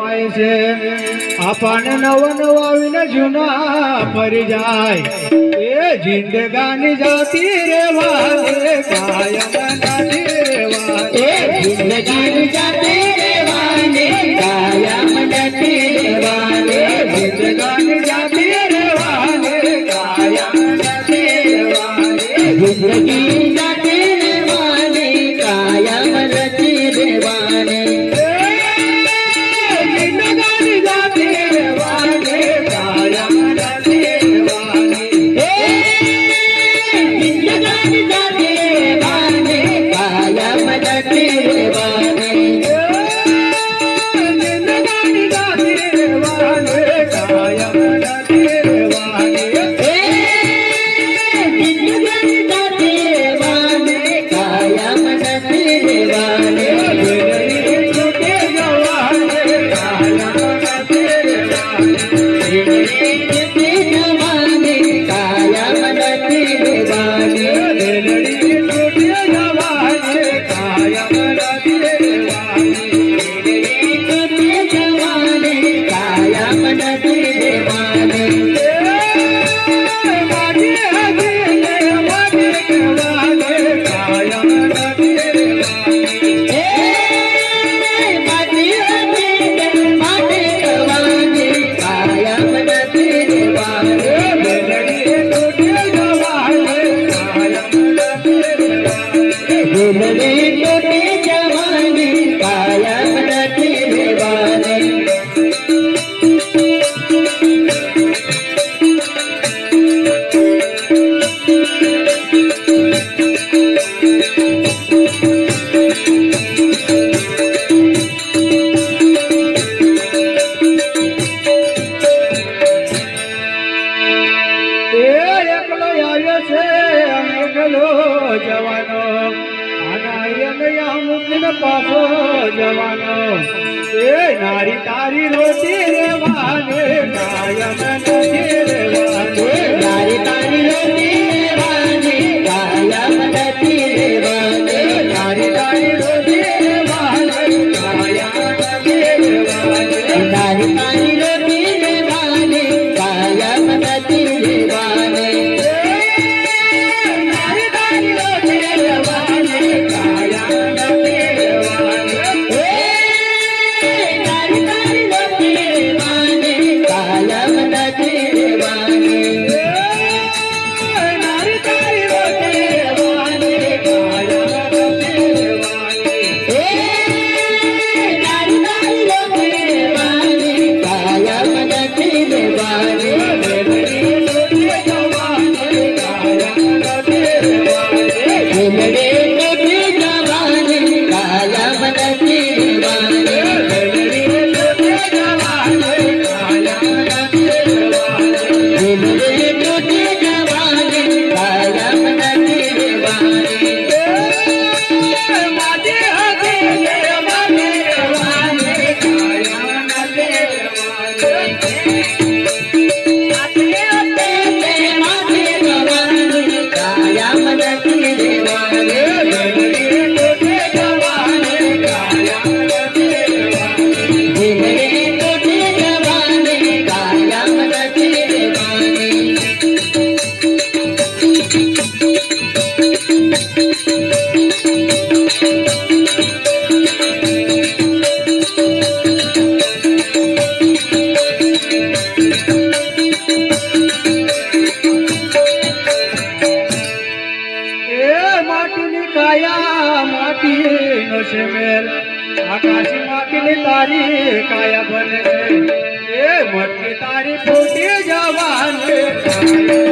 કમાય છે આપણને નવ નવાવીન જૂના ફરી જાય એ જિંદગાની જાતી રેવાની કાયમ નથી રેવાની એ જિંદગાની જાતી રેવાની કાયમ નથી રેવાની જિંદગાની જાતી રેવાની કાયમ નથી રેવાની જિંદગી જાતી રેવાની કાયમ નથી રેવાની જિંદગાની જાતી રેવાની કાયમ નથી રેવાની જિંદગાની જાતી રેવાની કાયમ નથી રેવાની જિંદગાની જાતી રેવાની કાયમ નથી રેવાની જિંદગાની જાતી રેવાની કાયમ નથી રેવાની છૂટે જવાની કાયમ નથી રેવાની જિંદગી જવાની કાયમ નથી રેવાની રેલડી છૂટે જવાની કાયમ નથી રેવાની જિંદગી જવાની કાયમ નથી રેવાની માટી હતી ને માટી કહેવાને કાયમ નથી રેવાની માટી હતી માટી કરવાની કાયમ નથી રેવાની રેલડી છૂટે જવાની કાયમ નથી રેવાની જિંદગી તૂટી જવાની કાયમ નથી રેવાની એકલો આવ્યો છે એકલો જવાનો આના મૂકીને પાછો જવાનો એ નારી તારી રોટી રેવાને કાયમ નથી રેવાને નારી તારી રોટી રેવાની કાયમ નથી રેવાની નારી તારી રોટી રેવાને કાયમ નથી રેવાને નારી તારી રોટી રેવાની કાયમ નથી રેવાની નારી તારી રોટી રેવાને કાયમ નથી રેવાને નારી તારી રોટી રેવાની કાયમ નથી રેવાની નારી તારી રોટી રેવાને કાયમ નથી રેવાને નારી તારી રોટી રેવાની કાયમ નથી રેવાની રેલડી છૂટે જવાની કાયમ નથી રેવાની જિંદગી જવાની કાયમ નથી રેવાની રેલડી છૂટે જવાની જિંદગી જવાની કાયમ નથી રેવાની માટી હતી ને માટી રહેવાની કાયમ નથી રહેવાની કાયમ નથી રેવાની રેલડી છૂટે જવાની કાયમ નથી રહેવાની જિંદગી તૂટી જવાની કાયમ નથી રેવાની એ માટીની કાયા માટીનો છે મેલ આકાશી માટીની તારી કાયા બને છે એ મટકી તારી ફૂટી જવાની